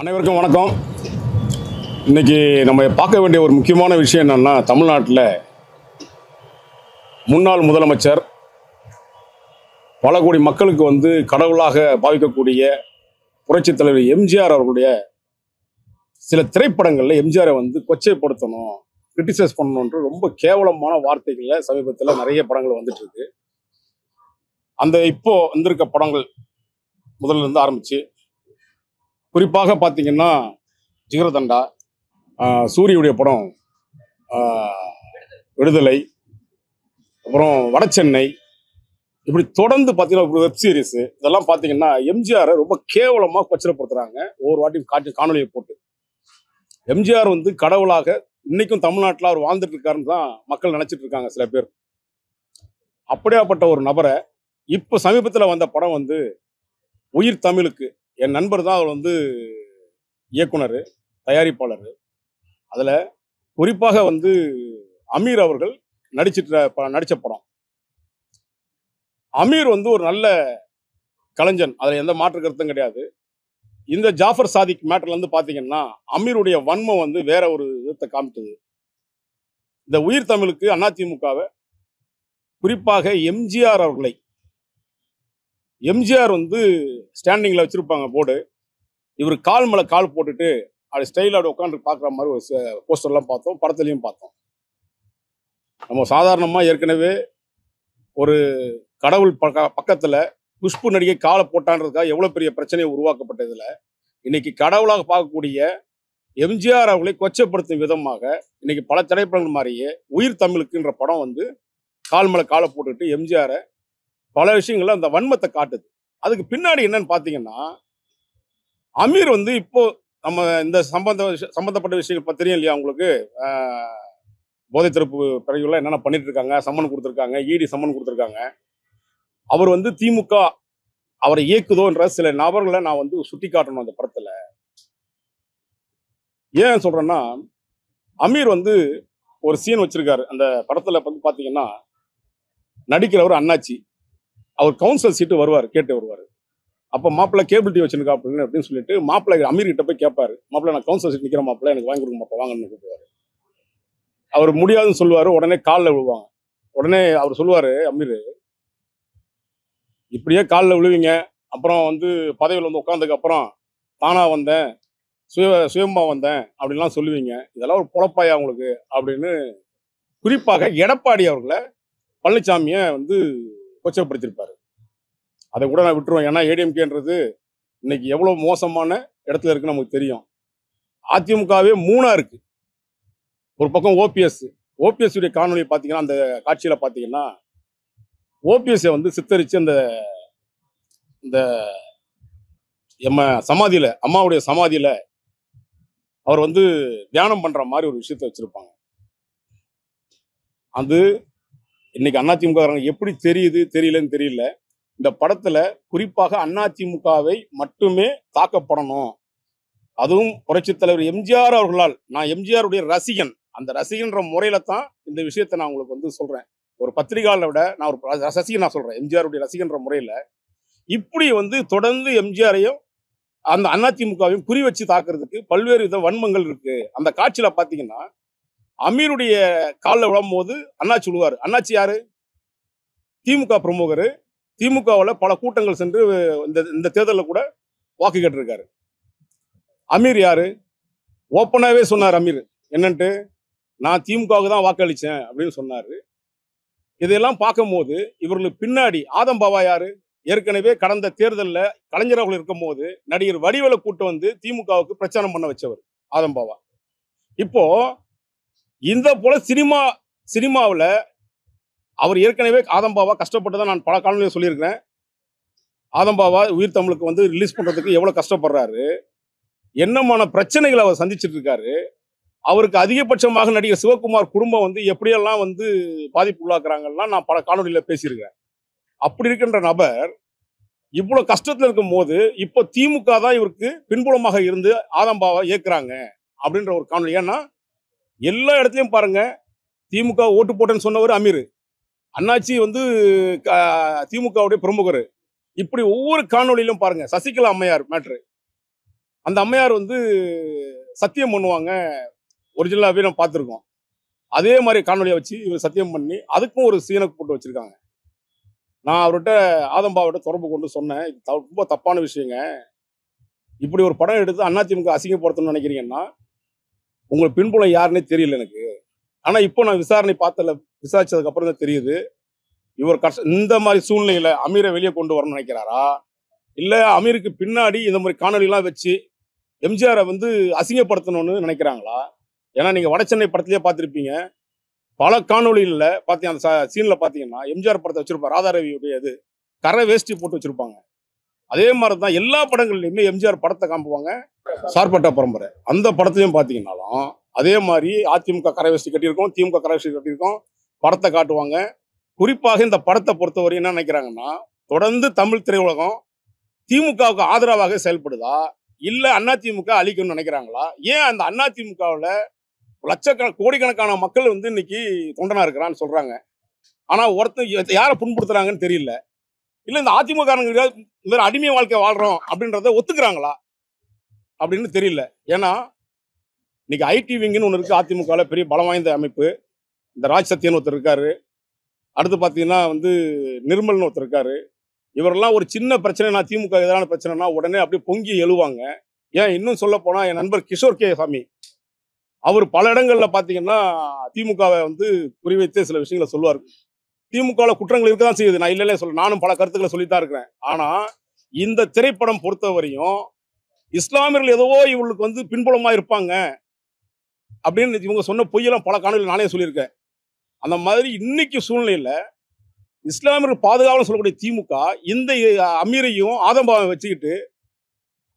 அனைவருக்கும் வணக்கம். இன்னைக்கு நம்ம பார்க்க வேண்டிய ஒரு முக்கியமான விஷயம் என்னன்னா, தமிழ்நாட்டில் முன்னாள் முதலமைச்சர், பல கோடி மக்களுக்கு கடவுளாக பாவிக்கக்கூடிய புரட்சித் தலைவர் எம்ஜிஆர் அவர்களுடைய சில திரைப்படங்களில் எம்ஜிஆரை கொச்சைப்படுத்தணும், கிரிட்டிசைஸ் பண்ணணுன்ற ரொம்ப கேவலமான வார்த்தைகளில் சமீபத்தில் நிறைய படங்கள் வந்துட்டு இருக்கு. அந்த இப்போ வந்திருக்க படங்கள் முதல்ல இருந்து ஆரம்பிச்சு, குறிப்பாக பார்த்தீங்கன்னா ஜிகர்தண்டா, சூரியுடைய படம் விடுதலை, அப்புறம் வடசென்னை, இப்படி தொடர்ந்து பார்த்தீங்கன்னா ஒரு வெப் சீரிஸ் இதெல்லாம் பார்த்தீங்கன்னா எம்ஜிஆரை ரொம்ப கேவலமாக கொச்சைப்படுத்துறாங்க. ஒவ்வொரு வாட்டியும் காணொலியை போட்டு எம்ஜிஆர் கடவுளாக இன்னைக்கும் தமிழ்நாட்டில் அவர் வாழ்ந்துட்டு இருக்காருன்னு தான் மக்கள் நினைச்சிட்டு இருக்காங்க சில பேர். அப்படியாப்பட்ட ஒரு நபரை இப்போ சமீபத்தில் வந்த படம் உயிர் தமிழுக்கு, என் நண்பர் தான் அவர் இயக்குனர், தயாரிப்பாளர். அதில் குறிப்பாக அமீர் அவர்கள் நடிச்ச படம். அமீர் ஒரு நல்ல கலைஞன், அதில் எந்த மாற்று கருத்தும் கிடையாது. இந்த ஜாஃபர் சாதிக் மேட்டர்ல பார்த்தீங்கன்னா அமீருடைய வன்மம் வேற ஒரு விதத்தை காமிட்டது. இந்த உயிர் தமிழுக்கு அதிமுகவை, குறிப்பாக எம்ஜிஆர் அவர்களை, எம்ஜிஆர் ஸ்டாண்டிங்ல வச்சிருப்பாங்க போர்டு, இவர் கால் மேல கால் போட்டுட்டு அப்படி ஸ்டைலோட உட்காந்து பார்க்குற மாதிரி ஒரு போஸ்டர்லாம் பார்த்தோம், படத்துலையும் பார்த்தோம். நம்ம சாதாரணமாக ஏற்கனவே ஒரு கடவுள் பக்கத்தில் குஷ்பு நடிகை காலை போட்டான்றதுக்காக எவ்வளோ பெரிய பிரச்சனையை உருவாக்கப்பட்டதில், இன்னைக்கு கடவுளாக பார்க்கக்கூடிய எம்ஜிஆர் அவர்களை கொச்சைப்படுத்தும் விதமாக இன்னைக்கு பல திரைப்படங்கள் மாதிரியே உயிர் தமிழுக்குன்ற படம் கால் மேல காலை போட்டுட்டு எம்ஜிஆரை பல விஷயங்கள்ல அந்த வன்மத்தை காட்டுது. அதுக்கு பின்னாடி என்னன்னு பார்த்தீங்கன்னா, அமீர் இப்போ நம்ம இந்த சம்பந்தப்பட்ட விஷயங்கள் தெரியும் இல்லையா உங்களுக்கு? போதை தடுப்பு பிரிவுலாம் என்னென்ன பண்ணிட்டு இருக்காங்க, சம்மன் கொடுத்துருக்காங்க, இடி சம்மன் கொடுத்துருக்காங்க. அவர் திமுக அவரை இயக்குதோன்ற சில நபர்களை நான் சுட்டி காட்டணும் அந்த படத்துல. ஏன் சொல்றேன்னா, அமீர் ஒரு சீன் வச்சிருக்காரு அந்த படத்துல. பாத்தீங்கன்னா நடிக்கிறவர் அண்ணாச்சி, அவர் கவுன்சில் சீட்டு வருவார், கேட்டு வருவார். அப்போ மாப்பிள்ளை கேபிள் டிவி வச்சிருக்கா அப்படின்னு சொல்லிட்டு மாப்பிள்ளை அமீர் கிட்ட போய் கேட்பாரு, மாப்பிள்ளை நான் கவுன்சில் சீட் நிற்கிற மாப்பிள்ளை, எனக்கு வாங்கி கொடுங்க மாப்பிள்ளை, வாங்கன்னு கூப்பிடுவாரு. அவர் முடியாதுன்னு சொல்லுவாரு, உடனே காலில் விழுவாங்க. உடனே அவர் சொல்லுவாரு அமீர், இப்படியே காலில் விழுவீங்க, அப்புறம் பதவியில் உட்காந்ததுக்கு அப்புறம் தானா வந்தேன், சுயமா வந்தேன் அப்படின்லாம் சொல்லுவீங்க, இதெல்லாம் ஒரு பொழப்பாயா உங்களுக்கு அப்படின்னு குறிப்பாக எடப்பாடி அவர்களை, பழனிசாமியை கொச்சைப்படுத்திருப்பாரு. அதை கூட நான் விட்டுருவேன், ஏன்னா ஏடிஎம்கேன்றது இன்னைக்கு எவ்வளவு மோசமான இடத்துல இருக்குன்னு நமக்கு தெரியும். அதிமுகவே மூணா இருக்கு. ஒரு பக்கம் ஓபிஎஸ் உடைய காணொலி பார்த்தீங்கன்னா, அந்த காட்சியில பார்த்தீங்கன்னா ஓபிஎஸ் சித்தரிச்சு அந்த இந்த சமாதியில, அம்மாவுடைய சமாதியில அவர் தியானம் பண்ற மாதிரி ஒரு விஷயத்தை வச்சிருப்பாங்க. அது இன்னைக்கு அதிமுக எப்படி தெரியுது தெரியலன்னு தெரியல. இந்த படத்துல குறிப்பாக அதிமுகவை மட்டுமே தாக்கப்படணும், அதுவும் புரட்சித் தலைவர் எம்ஜிஆர் அவர்களால். நான் எம்ஜிஆருடைய ரசிகன், அந்த ரசிகன்ற முறையில தான் இந்த விஷயத்தை நான் உங்களுக்கு சொல்றேன். ஒரு பத்திரிகையாளரை விட நான் ஒரு ரசிகன், நான் சொல்றேன் எம்ஜிஆருடைய ரசிகன்ற முறையில. இப்படி தொடர்ந்து எம்ஜிஆரையும் அந்த அதிமுகவையும் குறி வச்சு தாக்குறதுக்கு பல்வேறு வித வன்மங்கள் இருக்கு. அந்த காட்சியில பாத்தீங்கன்னா அமீருடைய காலில் விழும்போது அண்ணாச்சி விழுவாரு. அண்ணாச்சி யாரு? திமுக பிரமுகர். திமுகவில் பல கூட்டங்கள் சென்று இந்த தேர்தலில் கூட வாக்கு கேட்டிருக்காரு. அமீர் யாரு? ஓப்பனாவே சொன்னார் அமீர், என்னன்ட்டு, நான் திமுகவுக்கு தான் வாக்களிச்சேன் அப்படின்னு சொன்னாரு. இதையெல்லாம் பார்க்கும்போது இவர்களுக்கு பின்னாடி ஆதம்பாவா யாரு? ஏற்கனவே கடந்த தேர்தலில் கலைஞர் அவர்கள் இருக்கும் போது நடிகர் வடிவேலை கூட்டு திமுகவுக்கு பிரச்சாரம் பண்ண வச்சவர் ஆதம்பாவா. இப்போ இந்த போல சினிமாவில் அவர் ஏற்கனவே ஆதம்பாவா கஷ்டப்பட்டதான் நான் பல காலங்களில் சொல்லியிருக்கிறேன். ஆதம்பாவா உயிர் தமிழுக்கு ரிலீஸ் பண்றதுக்கு எவ்வளவு கஷ்டப்படுறாரு, என்னமான பிரச்சனைகளை அவர் சந்திச்சுட்டு இருக்காரு. அவருக்கு அதிகபட்சமாக நடிகர் சிவகுமார் குடும்பம் எப்படியெல்லாம் பாதிப்பு உள்ளாக்குறாங்கன்னா நான் பல காணொலியில பேசியிருக்கிறேன். அப்படி இருக்கின்ற நபர் இவ்வளவு கஷ்டத்துல இருக்கும் போது இப்போ திமுக தான் இவருக்கு பின்புலமாக இருந்து ஆதம்பாவா இயக்குறாங்க அப்படின்ற ஒரு காணொலி. ஏன்னா எல்லா இடத்துலயும் பாருங்க, திமுக ஓட்டு போட்டேன்னு சொன்னவர் அமீர், அண்ணாச்சி திமுகவுடைய பிரமுகர். இப்படி ஒவ்வொரு காணொலியிலும் பாருங்க, சசிகலா அம்மையார் மேட்ரு, அந்த அம்மையார் வந்து சத்தியம் பண்ணுவாங்க, ஒரிஜினலாவே நம்ம பார்த்துருக்கோம். அதே மாதிரி காணொலியை வச்சு இவர் சத்தியம் பண்ணி அதுக்கும் ஒரு சீனை போட்டு வச்சிருக்காங்க. நான் அவர்கிட்ட ஆதம்பாவிட்ட தொடர்பு கொண்டு சொன்னேன், இது ரொம்ப தப்பான விஷயங்க. இப்படி ஒரு படம் எடுத்து அதிமுக அசிங்கப்படுத்தணும்னு நினைக்கிறீங்கன்னா உங்களுக்கு பின்புலம் யாருன்னே தெரியல எனக்கு. ஆனா இப்போ நான் விசாரிச்சதுக்கு அப்புறம் தான் தெரியுது, இவர் இந்த மாதிரி சூழ்நிலையில அமீரை வெளியே கொண்டு வரணும்னு நினைக்கிறாரா, இல்ல அமீருக்கு பின்னாடி இந்த மாதிரி காணொலிலாம் வச்சு எம்ஜிஆரை வந்து அசிங்கப்படுத்தணும்னு நினைக்கிறாங்களா? ஏன்னா நீங்க வடசென்னை படத்திலேயே பார்த்திருப்பீங்க, பல காணொலிகளில் பார்த்தீங்க அந்த சீன்ல பார்த்தீங்கன்னா எம்ஜிஆர் படத்தை வச்சிருப்பார், ராதாரவியுடைய இது கரை வேஷ்டி போட்டு வச்சிருப்பாங்க. அதே மாதிரி தான் எல்லா படங்கள்லையுமே எம்ஜிஆர் படத்தை காமிப்பாங்க. சார்பட்ட பரம்பரை அந்த படத்தையும் பார்த்தீங்கன்னாலும் அதே மாதிரி அதிமுக கரை வேஷ்டி கட்டியிருக்கோம், திமுக கரை வேஷ்டி கட்டியிருக்கோம், படத்தை காட்டுவாங்க. குறிப்பாக இந்த படத்தை பொறுத்தவரை என்ன நினைக்கிறாங்கன்னா, தொடர்ந்து தமிழ் திரையுலகம் திமுகவுக்கு ஆதரவாக செயல்படுதா, இல்ல அதிமுக அழிக்கணும்னு நினைக்கிறாங்களா? ஏன் அந்த அதிமுகவில் கோடிக்கணக்கான மக்கள் வந்து இன்னைக்கு தொண்டனா இருக்கிறான்னு சொல்றாங்க. ஆனா ஒருத்தர் யாரை புண்படுத்துறாங்கன்னு தெரியல. இல்ல இந்த அதிமுக அடிமை வாழ்க்கை வாழ்றோம் அப்படின்றத ஒத்துக்கிறாங்களா அப்படின்னு தெரியல. ஏன்னா இன்னைக்கு ஐடி விங்குன்னு ஒன்று இருக்கு அதிமுக, பெரிய பலம் வாய்ந்த அமைப்பு. இந்த ராஜ் சத்யன் ஒருத்தர் இருக்காரு, அடுத்து பார்த்தீங்கன்னா வந்து நிர்மல்னு ஒருத்தர் இருக்காரு. இவரெல்லாம் ஒரு சின்ன பிரச்சனை, நான் திமுக எதிரான பிரச்சனைனா உடனே அப்படியே பொங்கி எழுவாங்க. ஏன் இன்னும் சொல்ல போனா என் நண்பர் கிஷோர் கே சாமி, அவர் பல இடங்கள்ல பாத்தீங்கன்னா திமுகவை வந்து குறிவைத்து சில விஷயங்களை சொல்லுவார். திமுகவில் குற்றங்கள் இருக்கதான் செய்யுது, நான் இல்லையே சொல்ல, நானும் பல கருத்துக்களை சொல்லித்தான் இருக்கிறேன். ஆனா இந்த திரைப்படம் பொறுத்தவரையும் இஸ்லாமியர்கள் ஏதோ இவங்களுக்கு வந்து பின்புலமா இருப்பாங்க அப்படின்னு இவங்க சொன்ன பொய்யெல்லாம் பல காணொலிகள் நானே சொல்லியிருக்கேன். அந்த மாதிரி இன்னைக்கு சூழ்நிலையில இஸ்லாமியர்கள் பாதுகாவலர் சொல்லக்கூடிய திமுக இந்த அமீரையும் ஆதம்பாவை வச்சுக்கிட்டு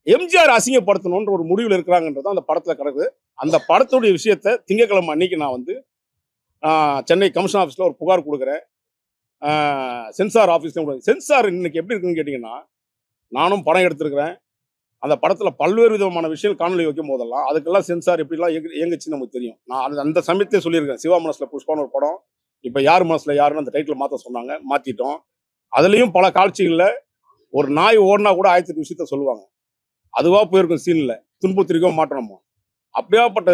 எம்ஜிஆர் அசிங்கப்படுத்தணும்ன்ற ஒரு முடிவில் இருக்கிறாங்கன்றது அந்த படத்துல கிடக்குது. அந்த படத்துடைய விஷயத்த திங்கட்கிழமை அன்னைக்கு நான் வந்து சென்னை கமிஷன் ஆஃபீஸில் ஒரு புகார் கொடுக்குறேன், சென்சார் ஆஃபீஸ்ல. சென்சார் இன்னைக்கு எப்படி இருக்குன்னு கேட்டிங்கன்னா, நானும் படம் எடுத்திருக்கிறேன், அந்த படத்தில் பல்வேறு விதமான விஷயங்கள் காணொலி வைக்கும் போதெல்லாம் அதுக்கெல்லாம் சென்சார் எப்படிலாம் இயங்குச்சுன்னு நமக்கு தெரியும். நான் அந்த சமயத்தையே சொல்லியிருக்கேன், சிவா மனசில் புஷ்பான ஒரு படம், இப்போ யார் மனசில் யாருன்னு அந்த டைட்டில் மாற்ற சொன்னாங்க, மாற்றிட்டோம். அதுலேயும் பல காட்சிகளில் ஒரு நாய் ஓடினா கூட 1008 விஷயத்த சொல்லுவாங்க, அதுவாக போயிருக்கும் சீனில் துன்புத்திரிக்கோ மாற்றணுமோ. அப்படியாப்பட்ட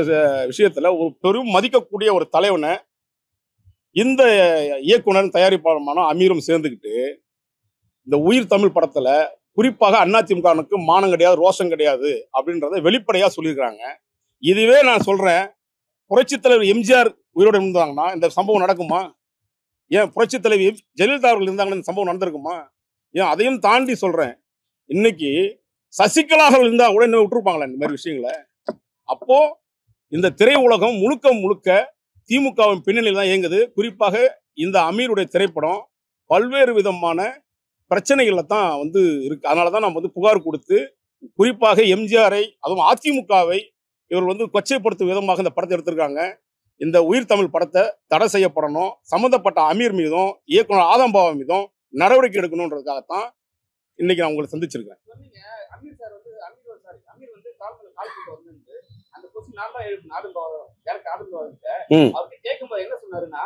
விஷயத்துல ஒரு பெரும் மதிக்கக்கூடிய ஒரு தலைவனை இந்த இயக்குனர் தயாரிப்பாளருமான அமீரும் சேர்ந்துக்கிட்டு இந்த உயிர் தமிழ் படத்துல குறிப்பாக அதிமுகவுக்கு மானம் கிடையாது, ரோஷம் கிடையாது அப்படின்றத வெளிப்படையா சொல்லியிருக்கிறாங்க. இதுவே நான் சொல்றேன், புரட்சி தலைவர் எம்ஜிஆர் உயிரோடு இருந்தாங்கன்னா இந்த சம்பவம் நடக்குமா? ஏன் புரட்சி தலைவர் ஜெயலலிதா அவர்கள் இருந்தாங்கன்னா இந்த சம்பவம் நடந்திருக்குமா? ஏன் அதையும் தாண்டி சொல்றேன், இன்னைக்கு சசிகலாக இருந்தா கூட இன்னும் விட்டுருப்பாங்களா இந்த மாதிரி விஷயங்களை? அப்போ இந்த திரை உலகம் முழுக்க முழுக்க திமுகவின் பின்னணியில் தான் இயங்குது. குறிப்பாக இந்த அமீருடைய திரைப்படம் பல்வேறு விதமான பிரச்சனைகள்ல தான் வந்து இருக்கு. அதனாலதான் நம்ம வந்து புகார் கொடுத்து குறிப்பாக எம்ஜிஆரை, அதுவும் அதிமுகவை இவர் வந்து கொச்சைப்படுத்தும் விதமாக இந்த படத்தை எடுத்திருக்காங்க. இந்த உயிர் தமிழ் படத்தை தடை செய்யப்படணும், சம்பந்தப்பட்ட அமீர் மீதும் இயக்குனர் ஆதம்பாவா மீதும் நடவடிக்கை எடுக்கணும்ன்றதுக்காகத்தான் இன்னைக்கு நான் உங்களை சந்திச்சிருக்கேன். அவருக்கு கேட்கும்போது என்ன சொன்னாருன்னா,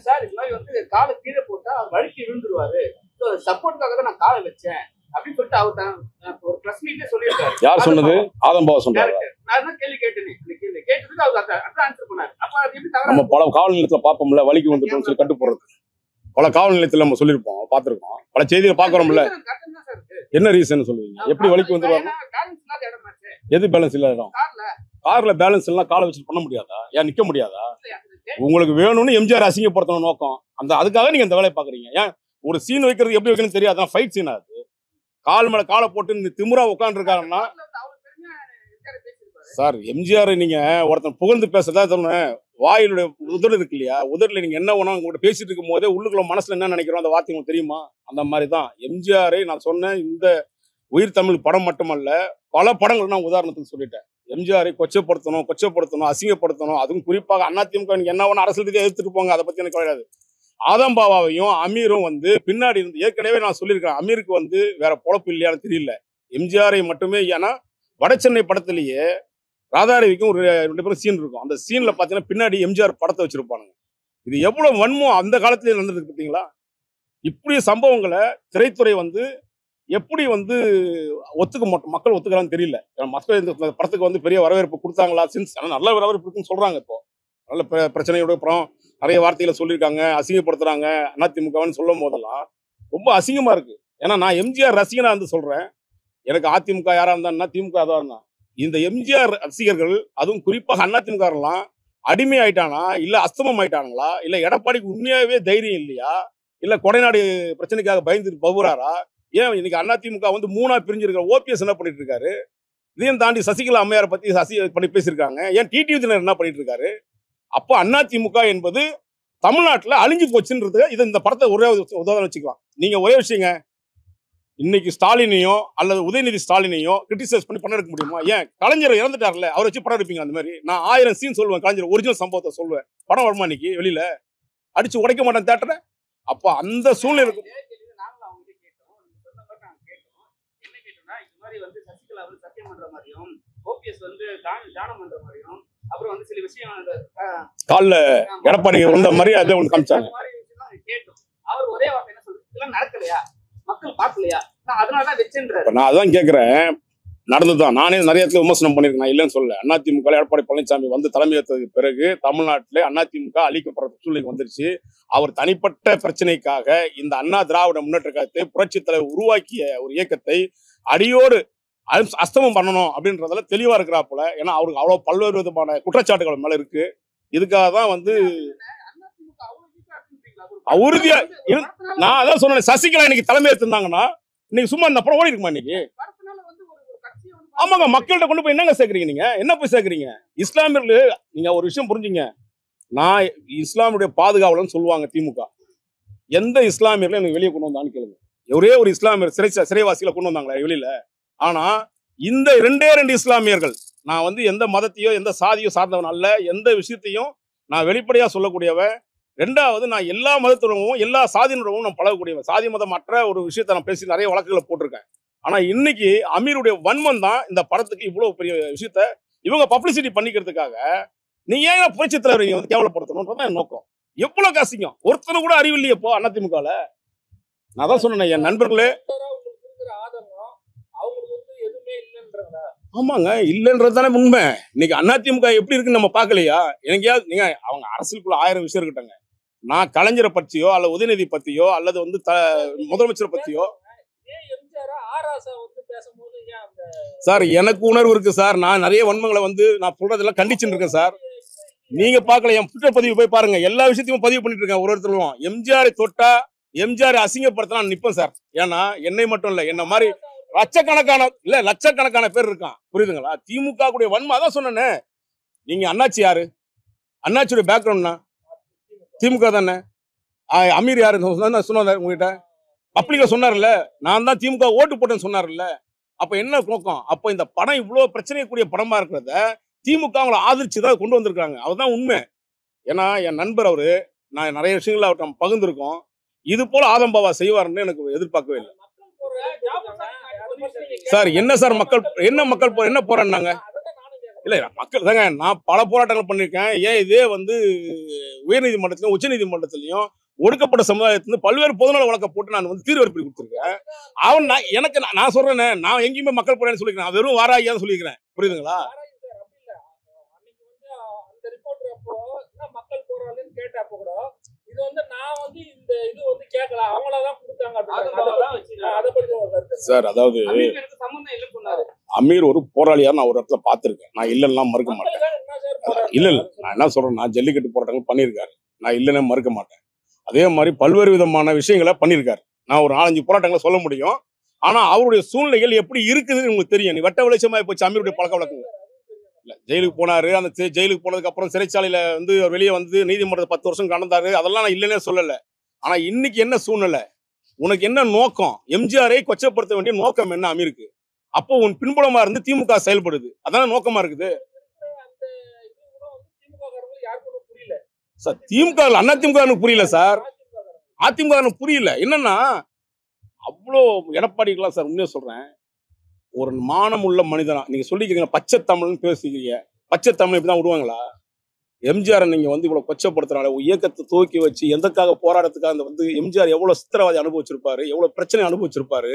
சார் இது மாதிரி வந்து காலை கீழே போட்டா வழுக்கி விழுந்துருவாரு, சப்போர்ட்டுக்காக தான் நான் காலை வச்சேன் அப்படின்னு சொல்லிட்டு அவர் தான் ஒரு பிரஸ் மீட்ல சொல்லியிருக்காரு. யார் சொன்னது? ஆதம்பாவா சொன்னாரு. நான் தான் கேள்வி கேட்டேன், கேள்வி கேட்டதுக்கு அவர் அதான் ஆன்சர் பண்ணாரு. அப்ப அது எப்படி தவறு? நம்ம பல காவல் நிலையத்துல பார்ப்போம்ல, வலிக்கு வந்துட்டோம்னு சொல்லி கட்டு போடுறது பல காவல் நிலையத்துல நம்ம சொல்லியிருப்போம், பார்த்திருக்கோம், பல செய்திகளை பார்க்கறோம்ல. என்ன ரீசன் சொல்லுவீங்க? எப்படி வலிக்கு வந்துருவாங்க? எது பேலன்ஸ் இல்லாத இடம்? கார்ல பேலன்ஸ் எல்லாம் காலை வச்சு பண்ண முடியாதா? ஏன் நிக்க முடியாதா? உங்களுக்கு வேணும்னு எம்ஜிஆர் அசிங்கப்படுத்தணும் நோக்கம், அந்த அதுக்காக நீங்க இந்த வேலையை பாக்குறீங்க. ஏன் ஒரு சீன் வைக்கிறது எப்படி வைக்கணும்னு தெரியாது, ஃபைட் சீன். அது கால் மேல காலை போட்டு திமுறா உட்காந்து இருக்காருன்னா சார், எம்ஜிஆர் நீங்க ஒருத்தன் புகழ்ந்து பேசுறதா சொன்னேன், வாயிலுடைய உதடு இருக்கு இல்லையா, உதடுல நீங்க என்ன வேணும் உங்கள்கிட்ட பேசிட்டு இருக்கும் போதே உள்ளுக்குள்ள மனசுல என்ன நினைக்கிறோம் அந்த வார்த்தை உங்களுக்கு தெரியுமா? அந்த மாதிரிதான் எம்ஜிஆரை நான் சொன்னேன். இந்த உயிர் தமிழ் படம் மட்டுமல்ல, பல படங்கள் நான் உதாரணத்துக்கு சொல்லிட்டேன். எம்ஜிஆரை கொச்சப்படுத்தணும், அசிங்கப்படுத்தணும். அதுவும் குறிப்பாக அதிமுக என்ன வேணும் அரசியல் ரீதியாக எதிர்த்துட்டு போங்க, அதை பத்தி எனக்கு கிடையாது. ஆதம்பாவாவையும் அமீரும் வந்து பின்னாடி இருந்து ஏற்கனவே நான் சொல்லியிருக்கேன், அமீருக்கு வந்து வேற பொழப்பு இல்லையான்னு தெரியல, எம்ஜிஆரை மட்டுமே. ஏன்னா வடசென்னை படத்திலேயே ராதாரவிக்கும் ஒரு 2 பேரும் சீன் இருக்கும். அந்த சீன்ல பாத்தீங்கன்னா பின்னாடி எம்ஜிஆர் படத்தை வச்சிருப்பானுங்க. இது எவ்வளவு வன்மம் அந்த காலத்திலேயே நடந்திருக்கு பார்த்தீங்களா? இப்படி சம்பவங்களை திரைத்துறை வந்து எப்படி வந்து ஒத்துக்க மாட்டோம் மக்கள் ஒத்துக்கலாம்னு தெரியல. மக்கள் இந்த படத்துக்கு வந்து பெரிய வரவேற்பு கொடுத்தாங்களா? ஆனா நல்ல வரவேற்பு இருக்குன்னு சொல்றாங்க இப்போ. நல்ல பிரச்சனையோட அப்புறம் நிறைய வார்த்தைகளை சொல்லியிருக்காங்க, அசிங்கப்படுத்துறாங்க அதிமுகன்னு சொல்லும் போதெல்லாம் ரொம்ப அசிங்கமா இருக்கு. ஏன்னா நான் எம்ஜிஆர் ரசிகனா வந்து சொல்றேன். எனக்கு அதிமுக யாரா இருந்தா திமுக அதா இருந்தா இந்த எம்ஜிஆர் ரசிகர்கள், அதுவும் குறிப்பாக அதிமுக அடிமை ஆயிட்டானா, இல்ல அஸ்தமம் ஆயிட்டானுங்களா, இல்ல எடப்பாடிக்கு உண்மையாவே தைரியம் இல்லையா, இல்ல கொடைநாடு பிரச்சனைக்காக பயந்துட்டு பவுறாரா? ஏன் இன்னைக்கு அதிமுக வந்து 3ஆ பிரிஞ்சிருக்கிற ஓபிஎஸ் என்ன பண்ணிட்டு இருக்காரு? இதையும் தாண்டி சசிகலா அம்மையாரை பத்தி பண்ணி பேசியிருக்காங்க. ஏன் டிடிவி தினகரன் என்ன பண்ணிட்டு இருக்காரு? அப்போ அதிமுக என்பது தமிழ்நாட்டுல அழிஞ்சு போச்சுன்றது இந்த படத்தை ஒரே உதாரணம் வச்சுக்கலாம். நீங்க ஒரே விஷயங்க, இன்னைக்கு ஸ்டாலினையோ அல்லது உதயநிதி ஸ்டாலினையோ கிரிட்டிசைஸ் பண்ணி படம் எடுக்க முடியுமா? ஏன் கலைஞர் இறந்துட்டார்ல, அவரை வச்சு படம் எடுப்பீங்க? அந்த மாதிரி நான் 1000 சீன் சொல்லுவேன், கலைஞர் ஒரிஜினல் சம்பவத்தை சொல்லுவேன். படம் வருமா இன்னைக்கு வெளியில? அடிச்சு உடைக்க மாட்டேன் தேட்டரை. அப்ப அந்த சூழ்நிலை இருக்கும். நாங்களும் அவங்க கேட்டோம், நீங்க சொன்ன மாதிரி நாங்க கேட்டோம். என்ன கேட்டோம்னா, இது மாதிரி வந்து சசிகலா வந்து சத்தியம் பண்ற மாதிரியும், ஓபிஎஸ் வந்து தானம் பண்ற மாதிரியும், அப்புறம் வந்து சில விஷயம் கால்ல எடப்பாடி வந்த மாதிரி அதை ஒன்று காமிச்சாங்க. கேட்டோம். அவர் ஒரே வார்த்தை என்ன சொல்றது, இதெல்லாம் நடக்கலையா, மக்கள் பார்க்கலையா, நான் அதனாலதான் வச்சுன்றாரு. நான் அதான் கேட்கிறேன், நடந்துதான். நானே நிறைய இடத்துல விமர்சனம் பண்ணிருக்கேன், நான் இல்லைன்னு சொல்ல. அதிமுக எடப்பாடி பழனிசாமி வந்து தலைமையேற்றதுக்கு பிறகு தமிழ்நாட்டிலே அதிமுக அழிக்கப்படுற சூழ்நிலைக்கு வந்துருச்சு. அவர் தனிப்பட்ட பிரச்சனைக்காக இந்த அண்ணா திராவிட முன்னேற்ற கழகத்தை புரட்சி தலைவர் உருவாக்கிய ஒரு இயக்கத்தை அடியோடு அஸ்தமம் பண்ணணும் அப்படின்றதுல தெளிவா இருக்கிறாப்புல. ஏன்னா அவருக்கு அவ்வளவு பல்வேறு விதமான குற்றச்சாட்டுகள் மேல இருக்கு. இதுக்காக தான் வந்து உறுதியா நான் அதான் சொன்னேன், சசிகலா இன்னைக்கு தலைமையேற்று இருந்தாங்கன்னா இன்னைக்கு சும்மா இந்த படம் ஓடி இருக்குமா இன்னைக்கு? ஆமாங்க, மக்கள்கிட்ட கொண்டு போய் என்னங்க சேர்க்கறீங்க? நீங்க என்ன போய் சேர்க்கறீங்க? இஸ்லாமியர்கள், நீங்க ஒரு விஷயம் புரிஞ்சுங்க, நான் இஸ்லாமுடைய பாதுகாவலன்னு சொல்லுவாங்க திமுக. எந்த இஸ்லாமியர்களும் எனக்கு வெளியே கொண்டு வந்தான்னு கேளுங்க. ஒரே ஒரு இஸ்லாமியர் சிறைவாசிகளை கொண்டு வந்தாங்களா வெளியில? ஆனா இந்த 2 இஸ்லாமியர்கள், நான் வந்து எந்த மதத்தையோ எந்த சாதியோ சார்ந்தவன் அல்ல, எந்த விஷயத்தையும் நான் வெளிப்படையா சொல்லக்கூடியவன். 2வது, நான் எல்லா மதத்துடனும் எல்லா சாதியினரும் நான் பழகக்கூடியவன். சாதி மதம் மற்ற ஒரு விஷயத்தை நான் பேசி நிறைய வழக்குகளை போட்டிருக்கேன். ஆனா இன்னைக்கு அமீருடைய வன்மம் தான் இந்த படத்துக்கு இவ்வளவு பெரிய விஷயத்த இவங்க பப்ளிசிட்டி பண்ணிக்கிறதுக்காக நீங்க ஏன் புரட்சி தலைவரை வந்து கேவலப்படுத்தணும்ன்றதான் என் நோக்கம். எவ்வளவு காசிக்கும், ஒருத்தர் கூட அறிவில்லையே இப்போ அதிமுகல. நான் தான் சொன்னேன் என் நண்பர்களே. ஆமாங்க, இல்லைன்றது தானே உண்மை. இன்னைக்கு அதிமுக எப்படி இருக்குன்னு நம்ம பார்க்கலையா? எனக்கையாவது நீங்க அவங்க அரசியலுக்குள்ள 1000 விஷயம் இருக்கட்டங்க. நான் கலைஞரை பற்றியோ அல்லது உதயநிதி பத்தியோ அல்லது வந்து முதலமைச்சரை பத்தியோ சார் எனக்கு உணர்வு இருக்கு சார். நான் நிறைய வன்மங்களை வந்து நான் சொல்றதெல்லாம் கண்டிச்சுட்டு இருக்கேன் சார். நீங்க பார்க்கல, என் ட்விட்டர் பதிவு போய் பாருங்க, எல்லா விஷயத்தையும் பதிவு பண்ணிட்டு இருக்கேன். ஒருத்தரும் எம்ஜிஆரை தொட்டா எம்ஜிஆரை அசிங்கப்படுத்தினா நிற்பேன் சார். ஏன்னா என்னை மட்டும் இல்ல, என்ன மாதிரி லட்சக்கணக்கான பேர் இருக்கான். புரியுதுங்களா? திமுக கூடிய வன்மை அதான் சொன்னேன். நீங்க அண்ணாச்சி யாரு? அண்ணாச்சியோட பேக்ரவுண்ட்னா திமுக தானே. அமீர் யாரு சொன்னார் உங்ககிட்ட? பப்ளிக்ல சொன்னார்ல, நான் தான் திமுக ஓட்டு போட்டேன்னு சொன்னார்ல. அப்ப என்ன நோக்கம்? அப்ப இந்த படம் இவ்வளவு பிரச்சனைக்குரிய படமா இருக்கிறத திமுக அவங்களை ஆதரிச்சுதான் கொண்டு வந்திருக்காங்க. அதுதான் உண்மை. ஏன்னா என் நண்பர் அவரு, நான் நிறைய விஷயங்கள் அவர்கிட்ட பகிர்ந்துருக்கோம். இது போல ஆதம்பாவா செய்வாருன்னு எனக்கு எதிர்பார்க்கவே இல்லை சார். என்ன சார் மக்கள் என்ன போராடினாங்க? இல்ல மக்கள் தாங்க, நான் பல போராட்டங்கள் பண்ணிருக்கேன். ஏன் இதே வந்து உயர்நீதிமன்றத்திலும் உச்ச நீதிமன்றத்திலையும் ஒடுக்கப்பட்ட சமுதாயத்திலிருந்து பல்வேறு பொதுநல வழக்கை போட்டு நான் வந்து தீர்வெடுப்பு கொடுத்துருக்கேன். நான் சொல்றேன், நான் எங்கேயுமே மக்கள் போராட்டம் சொல்லிக்கிறேன், வெறும் வாராயான்னு சொல்லிக்கிறேன். புரியுதுங்களா? சார் அதாவது அமீர் ஒரு போராளியா நான் ஒரு இடத்துல பார்த்திருக்கேன். நான் இல்லைன்னா மறுக்க மாட்டேன். இல்ல நான் என்ன சொல்றேன், நான் ஜல்லிக்கட்டு போராட்டங்கள் பண்ணியிருக்காரு, நான் இல்லைன்னா மறுக்க மாட்டேன். அதே மாதிரி பல்வேறு விதமான விஷயங்களை பண்ணியிருக்காரு. நான் ஒரு 4-5 போராட்டங்களை சொல்ல முடியும். ஆனா அவருடைய சூழ்நிலைகள் எப்படி இருக்குதுன்னு உங்களுக்கு தெரியும். நீ வட்ட வெளிச்சமா போச்சு அமீருடைய பழக்க வழக்கங்கள். இல்ல ஜெயிலுக்கு போனாரு, அந்த ஜெயிலுக்கு போனதுக்கு அப்புறம் சிறைச்சாலையில வந்து வெளியே வந்து நீதிமன்றத்தை 10 வருஷம் கடந்தாரு. அதெல்லாம் நான் இல்லைன்னே சொல்லல. ஆனா இன்னைக்கு என்ன சூழ்நிலை, உனக்கு என்ன நோக்கம்? எம்ஜிஆரை கொச்சப்படுத்த வேண்டிய நோக்கம் என்ன அமீருக்கு? அப்போ உன் பின்புலமா இருந்து திமுக செயல்படுது, அதான நோக்கமா இருக்குது. சார் திமுக அதிமுக புரியல சார், அதிமுக புரியல. என்னன்னா அவ்வளோ எடப்பாடிக்கலாம் சார் உண்மையா சொல்றேன், ஒரு மானம் உள்ள மனிதனா நீங்க சொல்லிக்கிறீங்க, பச்சை தமிழ்னு பேசிக்கிறீங்க. பச்சை தமிழ் இப்படிதான் விடுவாங்களா? எம்ஜிஆரை நீங்க வந்து இவ்வளவு கொச்சப்படுத்துறாங்க. இயக்கத்தை துவக்கி வச்சு எந்தக்காக போராட்டத்துக்காக வந்து எம்ஜிஆர் எவ்வளவு சித்திரவாதி அனுபவிச்சிருப்பாரு, எவ்வளவு பிரச்சனை அனுபவிச்சிருப்பாரு.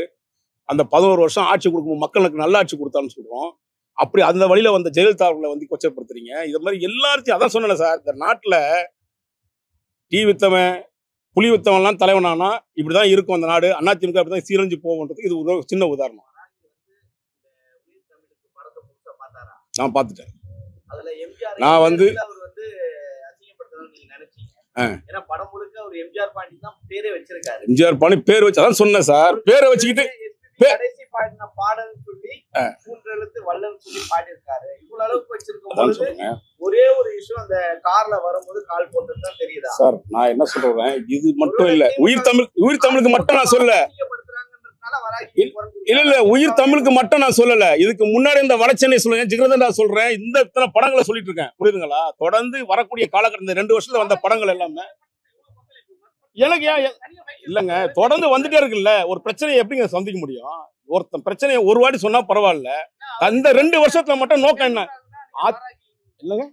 அந்த 11 வருஷம் ஆட்சி கொடுக்கும் மக்களுக்கு நல்ல ஆட்சி கொடுத்தான்னு சொல்றோம். அப்படி அந்த வழியில வந்த ஜெயலலிதா அவர்களை வந்து கொச்சப்படுத்துறீங்க. இது மாதிரி எல்லாத்தையும் அதான் சொன்னேன் சார். இந்த நாட்டுல டீ வித்தவன் புலி வித்தவன்லாம் தலைவனானா இப்படிதான் இருக்கும் அந்த நாடு. அதிமுக அப்படிதான் சீரழிஞ்சு போகுன்றதுக்கு இது ஒரு சின்ன உதாரணம். நான் பார்த்துட்டேன். நான் வந்து எம்ஜிஆர் பாணி பேர் வச்சு அதான் சொன்னேன் சார். பேரை வச்சுக்கிட்டு ஒரே ஒரு இஷ்யூ அந்த கார்ல வரும்போது கால் போட்டு தெரியுதா சார்? நான் என்ன சொல்றேன், இது மட்டும் இல்ல, உயிர் தமிழுக்கு மட்டும் நான் சொல்ல இல்ல உயிர் தமிழுக்கு மட்டும் நான் சொல்லல. இதுக்கு முன்னாடி இந்த வடசென்னை சொல்லுங்க, ஜிகர்தண்டா சொல்றேன், இந்த இத்தனை படங்களை சொல்லிட்டு இருக்கேன். புரியுதுங்களா? தொடர்ந்து வரக்கூடிய காலகட்டம் இந்த 2 வருஷத்துல வந்த படங்கள் எல்லாமே எனக்கு இல்லங்க, தொடர்ந்து வந்துட்டே இருக்குல்ல. ஒரு பிரச்சனையை எப்படிங்க சந்திக்க முடியும்? ஒருத்தன் பிரச்சனையை ஒரு வாட்டி சொன்னா பரவாயில்ல, அந்த 2 வருஷத்துல மட்டும் நோக்கம் என்ன இல்லங்க?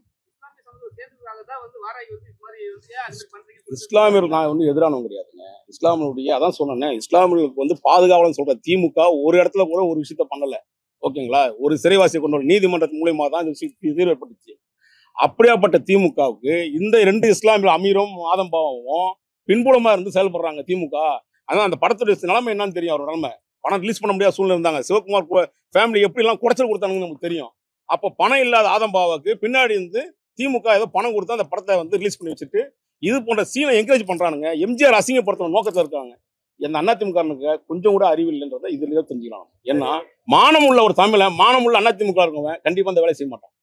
இஸ்லாமியர் நான் வந்து எதிரானவங்க கிடையாதுங்க. இஸ்லாமியுடைய அதான் சொன்னேன், இஸ்லாமியர்களுக்கு வந்து பாதுகாவலன்னு சொல்ற திமுக ஒரு இடத்துல கூட ஒரு விஷயத்த பண்ணல. ஓகேங்களா? ஒரு சிறைவாசியை கொண்டு வர நீதிமன்றத்தின் மூலியமா தான் இந்த விஷயம் தீர்வு ஏற்பட்டுச்சு. அப்படியாப்பட்ட திமுகவுக்கு இந்த 2 இஸ்லாமிய அமீரும் ஆதம்பாவும் பின்புலமா இருந்து செயல்படுறாங்க திமுக. அதான் அந்த படத்துடைய நிலைமை என்னன்னு தெரியும். அவர் நிலைமை பணம் ரிலீஸ் பண்ண முடியாத சூழ்நிலை இருந்தாங்க. சிவகுமார் ஃபேமிலி எப்படி எல்லாம் குறைச்சல் கொடுத்தாங்கன்னு நமக்கு தெரியும். அப்போ பணம் இல்லாத ஆதம்பாவுக்கு பின்னாடி இருந்து திமுக ஏதோ பணம் கொடுத்து அந்த படத்தை வந்து ரிலீஸ் பண்ணி வச்சுட்டு இது போன்ற சீனை என்கரேஜ் பண்றானுங்க. எம்ஜிஆர் அசிங்கப்படுத்துற நோக்கத்தில் இருக்காங்க. இந்த அதிமுக கொஞ்சம் கூட அறிவு இல்லைன்றதை இதுல தெரிஞ்சுக்கலாம். ஏன்னா மானம் உள்ள ஒரு தமிழ, மானம் உள்ள அதிமுக இருக்கவங்க கண்டிப்பா அந்த வேலை செய்ய மாட்டான்.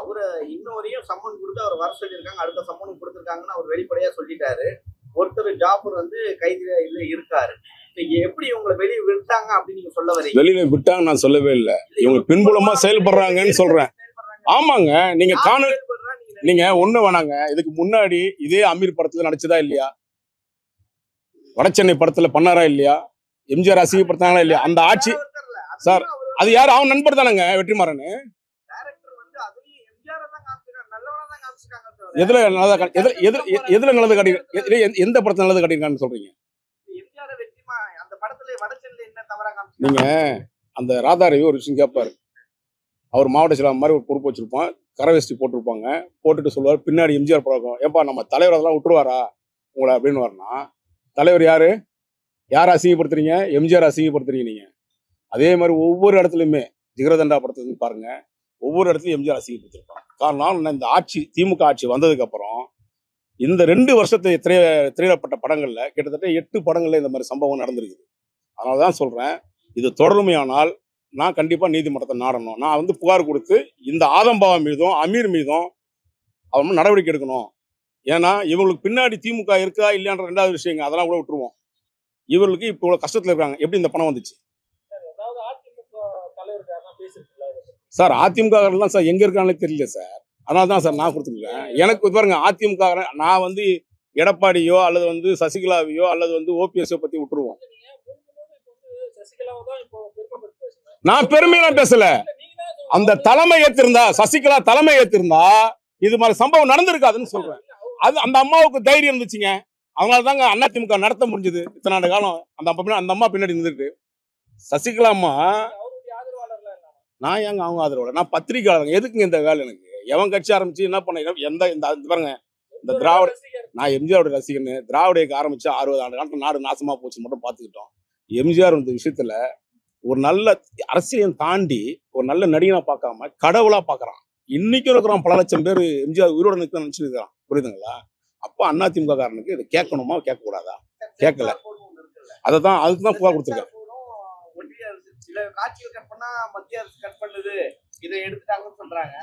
அவரை இன்னொரையும் சம்மன் கொடுத்து அவர் வர சொல்லியிருக்காங்க, அடுத்த சம்மன் கொடுத்துருக்காங்கன்னு அவர் வெளிப்படையா சொல்லிட்டாரு. ஒருத்தர் ஜாபர் வந்து கைதில இருக்காரு. எப்படி இவங்களை வெளியே விட்டாங்க அப்படின்னு நீங்க சொல்ல வரீங்க? வெளியில விட்டாங்க நான் சொல்லவே இல்லை. இவங்க பின்புலமா செயல்படுறாங்கன்னு சொல்றேன். ஆமாங்க, நீங்க காணொலி நீங்க ஒண்ணு வேணாங்க. இதுக்கு முன்னாடி இதே அமீர் படத்துல நடிச்சதா இல்லையா? வடசென்னை படத்துல பண்ணாரா இல்லையா? எம்ஜிஆர் அசிங்கப்படுத்தாங்களா இல்லையா? அந்த ஆட்சி சார் அது யாரு? அவன் நண்பர் தானங்க வெற்றிமாறன். எதுல நல்லது காட்டி எந்த படத்துல நல்லது காட்டியிருக்கான்னு சொல்றீங்க நீங்க? அந்த ராதாரவி ஒரு விஷயம் கேட்பாரு. அவர் மாவட்ட செயலாளர் மாதிரி ஒரு பொறுப்பு வச்சிருப்பான், கரவேஷ்டி போட்டிருப்பாங்க. போட்டுட்டு சொல்லுவார், பின்னாடி எம்ஜிஆர் பழக்கம், ஏப்பா நம்ம தலைவர் அதெல்லாம் விட்டுருவாரா உங்களை அப்படின்னு வரனா? தலைவர் யாரு? யாரை அசிங்கப்படுத்துறீங்க? எம்ஜிஆர் அசிங்கப்படுத்துறீங்க நீங்க. அதே மாதிரி ஒவ்வொரு இடத்துலையுமே ஜிகர்தண்டா படத்துல பாருங்க, ஒவ்வொரு இடத்துலையும் எம்ஜிஆர் அசிங்கப்படுத்திருப்பாங்க. காரணம் இந்த ஆட்சி திமுக ஆட்சி வந்ததுக்கு அப்புறம் இந்த 2 வருஷத்தை திரையிடப்பட்ட படங்கள்ல கிட்டத்தட்ட 8 படங்கள்ல இந்த மாதிரி சம்பவம் நடந்திருக்குது. அதனாலதான் சொல்றேன், இது தொடருமையானால் நான் கண்டிப்பா நீதிமன்றத்தை நாடணும். நான் வந்து புகார் கொடுத்து இந்த ஆதம்பாவா மீதும் அமீர் மீதும் அவங்க நடவடிக்கை எடுக்கணும். ஏன்னா இவங்களுக்கு பின்னாடி திமுக இருக்கா இல்லையான்ற 2வது விஷயங்க, அதெல்லாம் கூட விட்டுருவோம். இவர்களுக்கு இப்போ இவ்வளவு கஷ்டத்துல இருக்காங்க, எப்படி இந்த பணம் வந்துச்சு சார்? அதிமுக சார் எங்க இருக்கானே தெரியல சார். அதனால தான் சார் நான் கொடுத்துருக்கேன். எனக்கு பாருங்க, அதிமுக நான் வந்து எடப்பாடியோ அல்லது வந்து சசிகலாவையோ அல்லது வந்து ஓபிஎஸ்ஓ பத்தி விட்டுருவோம். நான் பெருமையா பேசல. அந்த தலைமை ஏத்திருந்தா, சசிகலா தலைமை ஏத்திருந்தா இது மாதிரி சம்பவம் நடந்திருக்காதுன்னு சொல்றேன். அது அந்த அம்மாவுக்கு தைரியம் இருந்துச்சுங்க. அதனால தாங்க அதிமுக நடத்த முடிஞ்சது இத்தனை ஆண்டு காலம். அந்த அம்மா பின்னாடி இருந்துட்டு சசிகலா அம்மா. நான் ஏங்க அவங்க ஆதரவோட? நான் பத்திரிகையாளர். எதுக்குங்க இந்த வேலை எனக்கு? எவன் கட்சி ஆரம்பிச்சு என்ன பண்ண இந்த பாருங்க, இந்த திராவிட, நான் எம்ஜிஆரோட ரசிகன்னு திராவிட இயக்கம் ஆரம்பிச்சு 60 ஆண்டு காலத்துல நாடு நாசமா போச்சு மட்டும் பார்த்துக்கிட்டோம். எம்ஜிஆர் இந்த விஷயத்துல ஒரு நல்ல அரசியலையும் தாண்டி ஒரு நல்ல நடிகனா பார்க்காம கடவுளா பாக்குறான். இன்னைக்கும் இருக்கிறான். பல லட்சம் பேர் எம்ஜிஆர் உயிரோட நினைச்சு இருக்கிறான். புரியுதுங்களா? அப்போ அதிமுக காரனுக்கு இதை கேட்கணுமா கேட்க கூடாதா? கேட்கல. அதுதான் புகார் கொடுத்துருக்கேன். சில காட்சிகள் கட் பண்ணா மத்திய அரசு கட் பண்ணுது, இதை எடுத்துட்டாங்கன்னு சொல்றாங்க.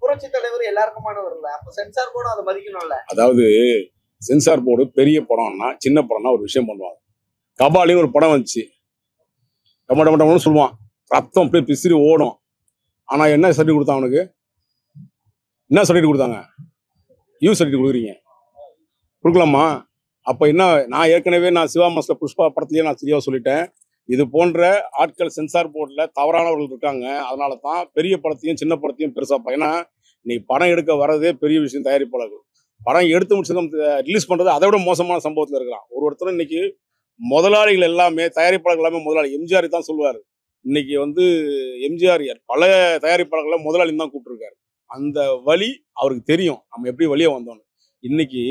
புரட்சி தலைவர் எல்லாருக்குமானவர் இல்ல, அப்ப சென்சார் போர்டும் அதை மதிக்கணும்ல. அதாவது சென்சார் போர்டு பெரிய படம்னா சின்ன படம்னா ஒரு விஷயம் பண்ணுவாங்க. கபாலின்னு ஒரு படம் வந்துச்சு, டமட்டமட்டம்னு சொல்லுவான், ரத்தம் அப்படியே பிசிறி ஓடும். ஆனா என்ன சர்டிஃபிகேட் கொடுத்தான் அவனுக்கு? என்ன சர்டிஃபிகேட் கொடுத்தாங்க? யூ சர்டிஃபிகேட் கொடுக்குறீங்க, கொடுக்கலாமா? அப்ப என்ன, நான் ஏற்கனவே சிவா மாஸ்டர் புஷ்பா படத்துலயே நான் சரியா சொல்லிட்டேன், இது போன்ற ஆட்கள் சென்சார் போர்டில் தவறானவர்கள் இருக்காங்க. அதனால தான் பெரிய படத்தையும் சின்ன படத்தையும் பெருசா, ஏன்னா நீ படம் எடுக்க வர்றதே பெரிய விஷயம் தயாரிப்பாளர்கள். படம் எடுத்து முடிச்சது ரிலீஸ் பண்றது அதை விட மோசமான சம்பவத்தில் இருக்கிறான். ஒருத்தரும் இன்னைக்கு முதலாளிகள் எல்லாமே, தயாரிப்பாளர்கள் எல்லாமே முதலாளி. எம்ஜிஆர் தான் சொல்லுவார், இன்னைக்கு வந்து எம்ஜிஆர் பல தயாரிப்பாளர்களை முதலாளின்னு தான் கூப்பிட்டுருக்காரு. அந்த வழி அவருக்கு தெரியும், நம்ம எப்படி வெளியே வந்தோம்னு. இன்னைக்கு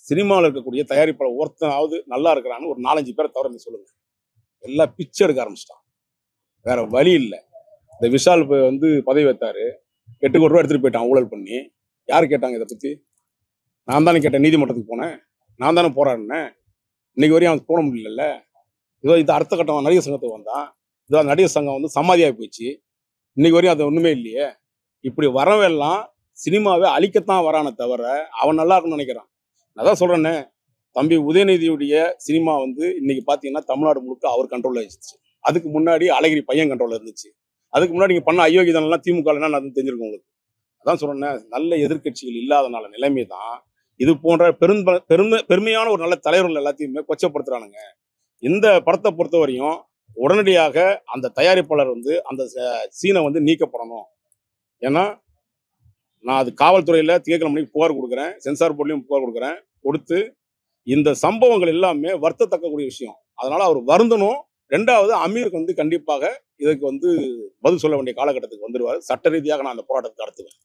சினிமாவில் இருக்கக்கூடிய தயாரிப்பாளர் ஒருத்தனாவது நல்லா இருக்கிறான்னு ஒரு 4-5 பேரை தவிர சொல்லுங்க, எல்லாம் பிச்சை எடுக்க ஆரம்பிச்சிட்டான். வேற வழி இல்லை. இந்த விஷால் வந்து பதவி வைத்தாரு, 8 கோடி ரூபா எடுத்துட்டு போயிட்டான் ஊழல் பண்ணி. யாரு கேட்டாங்க இதை பத்தி? நான் தானே கேட்டேன், நீதிமன்றத்துக்கு போனேன், நான் தானே போராடினேன். இன்னைக்கு வரையும் அவன் போட முடியல. இதோ இது அடுத்த கட்டம் நடிகர் சங்கத்துக்கு வந்தான், இதோ நடிகர் சங்கம் வந்து சமாதியாகி போச்சு, இன்னைக்கு வரையும் அது ஒண்ணுமே இல்லையே. இப்படி வரவெல்லாம் சினிமாவை அழிக்கத்தான் வரானே தவிர அவன் நல்லா இருக்குன்னு நினைக்கிறான். நான் தான் சொல்றேன்னே, தம்பி உதயநிதியுடைய சினிமா வந்து இன்னைக்கு பாத்தீங்கன்னா தமிழ்நாடு முழுக்க அவர் கண்ட்ரோல்ல இருந்துச்சு. அதுக்கு முன்னாடி அழகிரி பையன் கண்ட்ரோல்ல இருந்துச்சு. அதுக்கு முன்னாடி நீங்க பண்ண அயோக்கியதெல்லாம் திமுக என்ன தெரிஞ்சிருக்கும் உங்களுக்கு. அதான் சொல்றேன், நல்ல எதிர்க்கட்சிகள் இல்லாதனால நிலைமை தான் இது போன்ற பெருமையான ஒரு நல்ல தலைவர்கள் எல்லாத்தையுமே கொச்சப்படுத்துறானுங்க. இந்த படத்தை பொறுத்த வரையும் உடனடியாக அந்த தயாரிப்பாளர் வந்து அந்த சீனை வந்து நீக்கப்படணும். ஏன்னா நான் அது காவல்துறையில திங்கட்கிழமை மணிக்கு புகார் கொடுக்குறேன், சென்சார் போர்ட்லயும் புகார் கொடுக்குறேன். கொடுத்து இந்த சம்பவங்கள் எல்லாமே வருத்தத்தக்கக்கூடிய விஷயம். அதனால அவர் வருந்தணும். 2வது அமீருக்கு வந்து கண்டிப்பாக இதுக்கு வந்து பதில் சொல்ல வேண்டிய காலகட்டத்துக்கு வந்துருவாரு. சட்ட ரீதியாக நான் அந்த போராட்டத்தை நடத்துவேன்.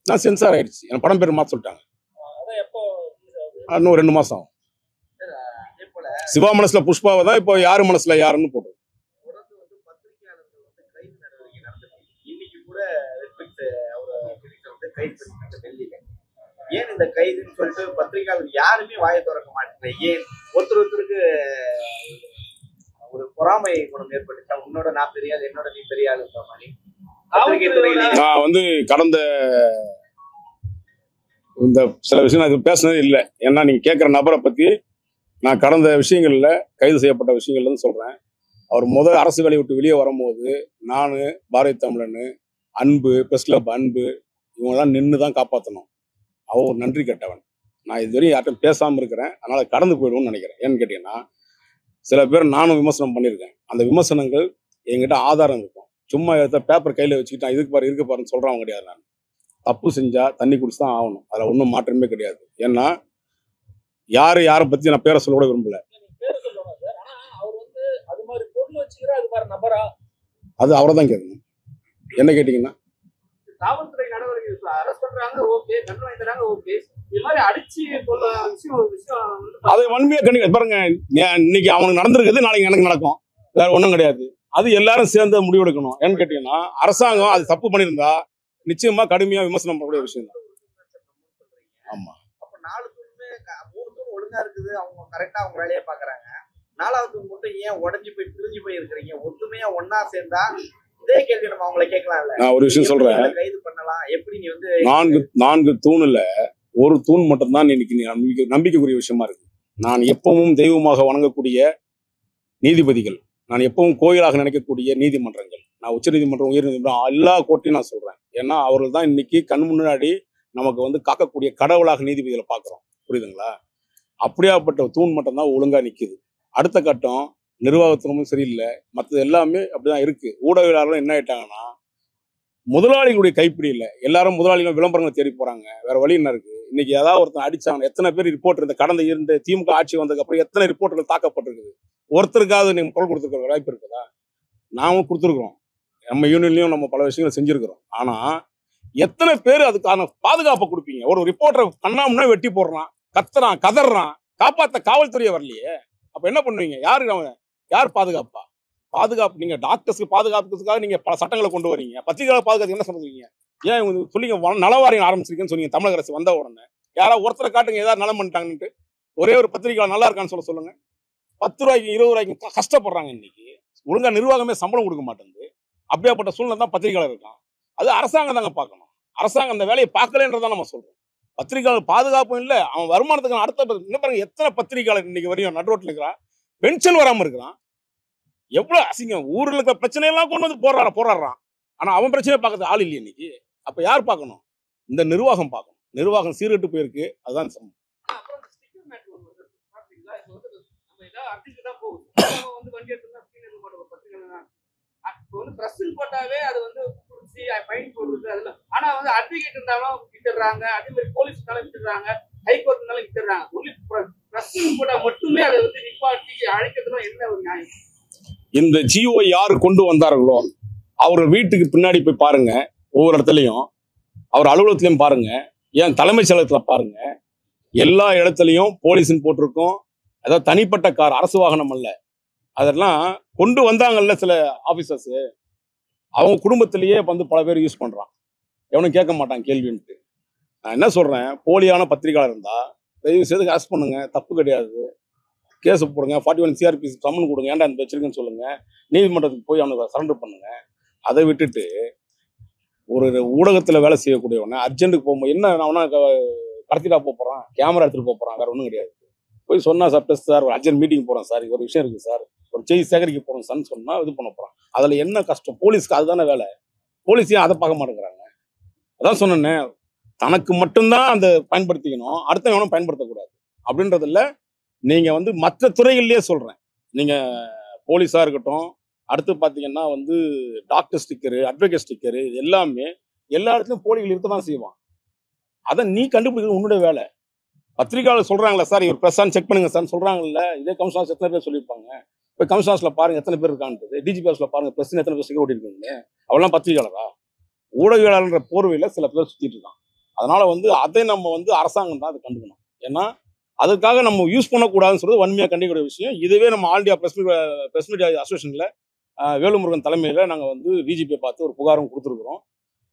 நான் சென்சார் ஆயிடுச்சு, என் படம் பேர் மாற்ற சொல்லிட்டாங்க. இன்னும் 2 மாசம் ஆகும். சிவா மனசுல புஷ்பாவை தான் இப்போ யாரு மனசுல யாருன்னு போட்டு ஏன் இந்த கைதுன்னு சொல்லிட்டு பத்திரிகையாளர் யாருமே வாயை திறக்க மாட்டேங்குது? ஏன் ஒருத்தருக்கு ஒரு பொறாமை குணம் ஏற்பட்டுச்சா? உன்னோட நான் பெரியாது, என்னோட நீ பெரியாதுன்ற மாதிரி பத்திரிகை துறையில நான் வந்து கடந்த இந்த சில விஷயம் நான் பேசுனதே இல்லை. ஏன்னா நீங்க கேட்குற நபரை பத்தி நான் கடந்த விஷயங்கள்ல கைது செய்யப்பட்ட விஷயங்கள்ல சொல்றேன். அவர் அரசு வேலையை விட்டு வெளியே வரும்போது நான், பாரதிய தமிழன், அன்பு, பிரஸ் கிளப் அன்பு, இவங்க தான் நின்று தான் காப்பாற்றணும். அவன் ஒரு நன்றி கெட்டவன். நான் இதுவரையும் யார்ட்டும் பேசாமல் இருக்கிறேன், அதனால கடந்து போயிடுவோம்னு நினைக்கிறேன். ஏன்னு கேட்டீங்கன்னா, சில பேர் நானும் விமர்சனம் பண்ணியிருக்கேன். அந்த விமர்சனங்கள் என்கிட்ட ஆதாரம் இருக்கும். சும்மா எடுத்த பேப்பர் கையில் வச்சுக்கிட்டான் இதுக்கு பாரு இருக்கு பாருன்னு சொல்றவங்க கிடையாது. நான் தப்பு செஞ்சா தண்ணி குடிச்சு தான் ஆகணும், அதில் ஒன்றும் மாற்றமே கிடையாது. ஏன்னா யாரை பத்தி நான் பேரை சொல்ல கூட விரும்பல. அது அவரை தான் கேட்கணும். என்ன கேட்டீங்கன்னா, காவல்துறை நடவடிக்கை அரெஸ்ட் பண்றாங்க, ஓகே, கண்ணு வாங்கிட்டாங்க, ஓகே, இது மாதிரி அடிச்சு கொள்ள விஷயம் அதை வன்மையா கண்டிப்பா பாருங்க. இன்னைக்கு அவனுக்கு நடந்திருக்குது, நாளைக்கு எனக்கு நடக்கும், வேற ஒன்றும் கிடையாது. அது எல்லாரும் சேர்ந்து முடிவெடுக்கணும். ஏன்னு கேட்டீங்கன்னா, அரசாங்கம் அது தப்பு பண்ணியிருந்தா நிச்சயமா கடுமையா விமர்சனம் பண்ணக்கூடிய விஷயம் தான். ஆமா, அப்ப 4 தூணுமே 3 தூண் ஒழுங்கா இருக்குது, அவங்க கரெக்டா அவங்க வேலையை பாக்குறாங்க. 4வது தூண் மட்டும் ஏன் உடஞ்சு போய் பிரிஞ்சு போய் இருக்கிறீங்க? ஒத்துமையா ஒன்னா சேர்ந்தா இதே கேள்வி நம்ம அவங்களை கேட்கலாம்ல. நான் ஒரு விஷயம் சொல்றேன், கைது பண்ணலாம். எப்படி நீ வந்து 4 தூணுல ஒரு தூண் மட்டும்தான் இன்னைக்கு நம்பிக்கைக்குரிய விஷயமா இருக்கு. நான் எப்பவும் தெய்வமாக வணங்கக்கூடிய நீதிபதிகள், நான் எப்பவும் கோயிலாக நினைக்கக்கூடிய நீதிமன்றங்கள், நான் உச்ச நீதிமன்றம், உயர் நீதிமன்றம், எல்லா கோர்ட்டையும் நான் சொல்றேன். ஏன்னா அவர்கள் தான் இன்னைக்கு கண் முன்னாடி நமக்கு வந்து காக்கக்கூடிய கடவுளாக நீதிபதிகளை பார்க்கிறோம். புரியுதுங்களா? அப்படியாப்பட்ட தூண் மட்டும் தான் ஒழுங்கா நிக்குது. அடுத்த கட்டம் நிர்வாகத்தினமும் சரியில்லை, மற்றது எல்லாமே அப்படிதான் இருக்கு. ஊடகவியலாளர்கள் என்ன ஆயிட்டாங்கன்னா, முதலாளிகளுடைய கைப்பிடி இல்லை, எல்லாரும் முதலாளிகள் விளம்பரங்களை தேடி போறாங்க. வேற வழி என்ன இருக்கு? இன்னைக்கு ஏதாவது ஒருத்தன் அடிச்சாங்க, எத்தனை பேர் ரிப்போர்ட் இருந்த கடந்த இருந்த திமுக ஆட்சி வந்ததுக்கு அப்புறம் எத்தனை ரிப்போர்ட்டுகள் தாக்கப்பட்டிருக்குது? ஒருத்தருக்காவது நீங்க குரல் கொடுத்துருக்க வாய்ப்பு இருக்குதா? நாமும் கொடுத்துருக்குறோம், நம்ம யூனியன்லயும் நம்ம பல விஷயங்கள் செஞ்சிருக்கிறோம். ஆனா எத்தனை பேர் அதுக்கான பாதுகாப்பை கொடுப்பீங்க? ஒரு ரிப்போர்ட்டரை கண்ணாமுன்னா வெட்டி போடுறான், கத்துறான், கதறான், காப்பாத்த காவல்துறையை வரலையே. அப்ப என்ன பண்ணுவீங்க? யார் பாதுகாப்பா? பாதுகாப்பு நீங்க டாக்டர்ஸ்க்கு பாதுகாப்புக்காக நீங்க பல சட்டங்களை கொண்டு வரீங்க, பத்திரிகையாளர் பாதுகாப்பு என்ன சொல்றீங்க? ஏன் இவங்க சொல்லிங்க நலவாரியம் ஆரம்பிச்சிருக்கேன்னு சொன்னீங்க. தமிழக அரசு வந்த உடனே யாராவது ஒருத்தரை காட்டுங்க ஏதாவது நலம் பண்ணிட்டாங்கன்ட்டு. ஒரே ஒரு பத்திரிகையாளர் நல்லா இருக்கான்னு சொல்லுங்க. 10 ரூபாய்க்கு 20 ரூபாய்க்கு கஷ்டப்படுறாங்க. இன்னைக்கு ஒழுங்கா நிர்வாகமே சம்பளம் கொடுக்க மாட்டேங்குது. அப்படியாப்பட்ட சூழ்நிலை தான் பத்திரிகையாளர் இருக்கான். அது அரசாங்கம் தாங்க பார்க்கணும். அரசாங்கம் அந்த வேலையை பார்க்கலன்றதான் நம்ம சொல்றோம். பத்திரிகையாளர் பாதுகாப்பும் இல்லை, அவன் வருமானத்துக்கு அடுத்த இன்னும் பாருங்க, எத்தனை பத்திரிகையாளர் இன்னைக்கு வரையும் நடுரோட்டில் இருக்கிறான், பென்ஷன் வராம இருக்கிறான். எவ்வளவு அசிங்கம்! ஊர்ல இருக்கிற பிரச்சனையெல்லாம் கொண்டு வந்து போராடுறான். ஆனா அவன் பிரச்சனையை பார்க்கறது ஆள் இல்லையே இன்னைக்கு. அப்ப யார் பார்க்கணும்? இந்த நிர்வாகம் பார்க்கணும். நிர்வாகம் சீர்கெட்டு போயிருக்கு, அதுதான் சம்பவம். இப்போ வந்து பிரஸ்ன்னு போட்டாவே அது வந்து குடிச்சு ஃபைன் போடுறது அதெல்லாம். ஆனா வந்து அட்வொகேட் இருந்தாலும் விட்டுடுறாங்க, அதே மாதிரி போலீஸ் இருந்தாலும் விட்டுடுறாங்க, ஹைகோர்ட் இருந்தாலும் விட்டுடுறாங்க. ஒன்லி பிரஸ்ன்னு போட்டா மட்டுமே அதை வந்து நிப்பாட்டி அழைக்கிறதுல என்ன ஒரு நியாயம்? இந்த ஜியோ யார் கொண்டு வந்தார்களோ அவர் வீட்டுக்கு பின்னாடி போய் பாருங்க, ஒவ்வொரு இடத்துலையும் அவர் அலுவலகத்திலையும் பாருங்க, ஏன் தலைமைச் செயலகத்துல பாருங்க, எல்லா இடத்துலையும் போலீஸ்ன்னு போட்டிருக்கோம். அதாவது தனிப்பட்ட கார், அரசு வாகனம் அல்ல. அதெல்லாம் கொண்டு வந்தாங்கல்ல சில ஆபீசர்ஸ், அவங்க குடும்பத்திலேயே வந்து பல பேர் யூஸ் பண்றான். எவனும் கேட்க மாட்டான் கேள்வின்ட்டு. நான் என்ன சொல்றேன், போலியான பத்திரிகையாளர் இருந்தா தயவு செய்து அரெஸ்ட் பண்ணுங்க, தப்பு கிடையாது. கேஸ் போடுங்க, 41 சிஆர்பி சம்மன் கொடுங்க, ஏன்டா இந்த வச்சிருக்குன்னு சொல்லுங்க, நீதிமன்றத்துக்கு போய் அவனுக்கு சரண்டர் பண்ணுங்க. அதை விட்டுட்டு ஒரு ஊடகத்துல வேலை செய்யக்கூடியவன அர்ஜென்ட்டுக்கு போகும்போது என்ன அவனா கடத்திட்டா போறான், கேமரா எடுத்துட்டு போறான், வேற ஒன்றும் கிடையாது. போய் சொன்னா சார் ப்ளஸ் சார் ஒரு அர்ஜென்ட் மீட்டிங் போறேன் சார், ஒரு விஷயம் இருக்கு சார், ஒரு செய்தி சேகரிக்க போறோம் சார் சொன்னா இது பண்ண போறான். அதுல என்ன கஷ்டம்? போலீஸ்க்கு அதுதானே வேலை. போலீஸ் ஏன் அதை பார்க்க மாட்டேங்கிறாங்க? அதான் சொன்னேன்னே, தனக்கு மட்டும்தான் அந்த பயன்படுத்திக்கணும், அடுத்தவனும் பயன்படுத்தக்கூடாது அப்படின்றதுல நீங்க வந்து மற்ற துறைகள்லயே சொல்றேன். நீங்க போலீஸா இருக்கட்டும், அடுத்து பாத்தீங்கன்னா வந்து டாக்டர் ஸ்டிக்கரு, அட்வொகேட் ஸ்டிக்கரு, இது எல்லாமே எல்லா இடத்துலயும் போலிகள் இருக்கதான் செய்வான். அதை நீ கண்டுபிடிக்கிறது உன்னுடைய வேலை. பத்திரிகையாளர் சொல்றாங்களா சார் இவர் பிரசான் செக் பண்ணுங்க சார் சொல்றாங்கல்ல, இதே கமிஷன் எத்தனை பேர் சொல்லியிருப்பாங்க. இப்போ கமிஷன் பாருங்க எத்தனை பேர் இருக்கான்றது, டிஜிபி ஆஃபீஸ்ல பாருங்க பிரஸ் எத்தனை பேர் ஓடி இருக்கீங்க. அவெல்லாம் பத்திரிகையாளரா? ஊடகவியலாளர்ன்ற போர்வையில சில பேர் சுத்திட்டு இருக்கான். அதனால வந்து அதை நம்ம வந்து அரசாங்கம் தான் அதை கண்டுக்கணும். ஏன்னா அதுக்காக நம்ம யூஸ் பண்ணக்கூடாதுன்னு சொல்றது வன்மையா கண்டிக்கக்கூடிய விஷயம். இதுவே நம்ம ஆல் இந்தியா பிரஸ் மீடியா அசோசியேஷன்ல வேலுமுருகன் தலைமையில நாங்க வந்து டிஜிபியை பார்த்து ஒரு புகாரும் கொடுத்துருக்குறோம்.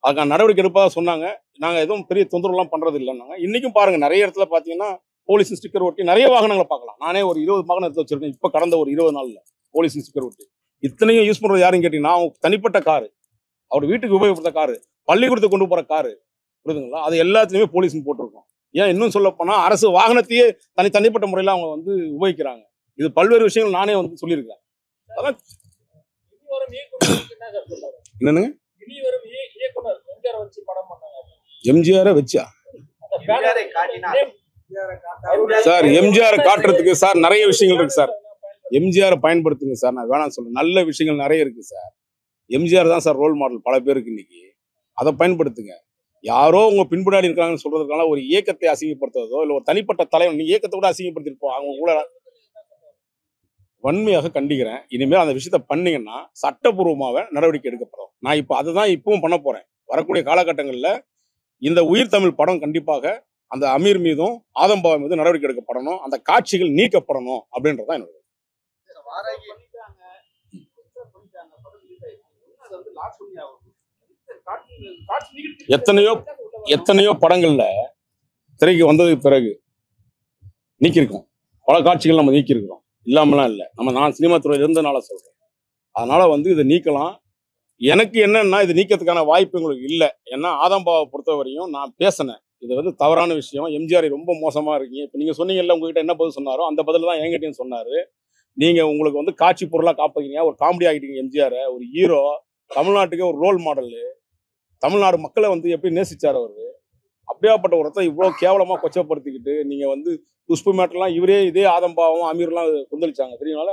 அதுக்கான நடவடிக்கை எடுப்பதாக சொன்னாங்க. நாங்க எதுவும் பெரிய தொந்தரவுலாம் பண்றது இல்லைன்னாங்க. இன்னைக்கும் பாருங்க நிறைய இடத்துல பாத்தீங்கன்னா போலீஸ் ஸ்டிக்கர் ஒட்டி நிறைய வாகனங்களை பார்க்கலாம். நானே ஒரு 20 வாகனம் எடுத்து வச்சிருக்கேன் இப்ப கடந்த ஒரு 20 நாள்ல போலீஸ் ஸ்டிக்கர் ஒட்டி. இத்தனையும் யூஸ் பண்றது யாருன்னு கேட்டீங்கன்னா அவங்க தனிப்பட்ட காரு, அவர் வீட்டுக்கு உபயோகப்படுத்த காரு, பள்ளிக்கூடத்துக்கு கொண்டு போற காரு, புரியுதுங்களா? அது எல்லாத்துலயுமே போலீஸ் போட்டிருக்கோம். ஏன் இன்னும் சொல்ல போனா அரசு வாகனத்தையே தனிப்பட்ட முறையில அவங்க வந்து உபயோகிக்கிறாங்க. இது பல்வேறு விஷயங்கள் நானே வந்து சொல்லியிருக்கேன். அதான் என்னன்னு எம்ஜிஆரை வச்சா சார், எம்ஜிஆர் காட்டுறதுக்கு சார் நிறைய விஷயங்கள் இருக்கு சார். எம்ஜிஆர் பயன்படுத்துங்க சார், நான் வேணாம் சொல்றேன். நல்ல விஷயங்கள் நிறைய இருக்கு சார். எம்ஜிஆர் தான் சார் ரோல் மாடல் பல பேருக்கு இன்னைக்கு. அதை பயன்படுத்துங்க. யாரோ உங்க பின்புடாடி இருக்காங்கன்னு சொல்றதுக்கான ஒரு இயக்கத்தை அசிங்கப்படுத்துறதோ இல்ல ஒரு தனிப்பட்ட தலைவன், நீ இயக்கத்தை கூட அசிங்கப்படுத்திருப்போம் அவங்க கூட வன்மையாக கண்டிக்கிறேன். இனிமேல் அந்த விஷயத்த பண்ணீங்கன்னா சட்டப்பூர்வமாக நடவடிக்கை எடுக்கப்படும். நான் இப்போ அதுதான் இப்பவும் பண்ண போறேன். வரக்கூடிய காலகட்டங்களில் இந்த உயிர் தமிழ் படம் கண்டிப்பாக அந்த அமீர் மீதும் ஆதம்பாவா மீதும் நடவடிக்கை எடுக்கப்படணும், அந்த காட்சிகள் நீக்கப்படணும் அப்படின்றதான் என்னோட. எத்தனையோ படங்கள்ல திரைக்கு வந்ததுக்கு பிறகு நீக்கிருக்கோம். பல காட்சிகள் நம்ம நீக்கிருக்கிறோம், இல்லாமலாம் இல்லை. நான் சினிமா துறையில இருந்தனால சொல்றேன். அதனால வந்து இதை நீக்கலாம். எனக்கு என்னன்னா இது நீக்கிறதுக்கான வாய்ப்பு உங்களுக்கு இல்லை. ஏன்னா ஆதம்பாவை பொறுத்தவரையும் நான் பேசினேன், இது வந்து தவறான விஷயம், எம்ஜிஆர் ரொம்ப மோசமா இருக்கீங்க. இப்போ நீங்க சொன்னீங்கல்ல, உங்ககிட்ட என்ன பதில் சொன்னாரோ அந்த பதில் தான் என்கிட்டயும் சொன்னாரு. நீங்க உங்களுக்கு வந்து காட்சி பொருளா காப்பீங்க, ஒரு காமெடி ஆகிட்டீங்க எம்ஜிஆர், ஒரு ஹீரோ, தமிழ்நாட்டுக்கே ஒரு ரோல் மாடலு, தமிழ்நாடு மக்களை வந்து எப்படி நேசிச்சார் அவரு. அப்படியாப்பட்ட ஒருத்தர் இவ்வளவு கேவலமா கொச்சப்படுத்திக்கிட்டு நீங்க வந்து குஷ்பு மேட்டர்லாம் இவரே இதே ஆதம்பாவும் அமீர்லாம் கொந்தளிச்சாங்க தெரியுமால.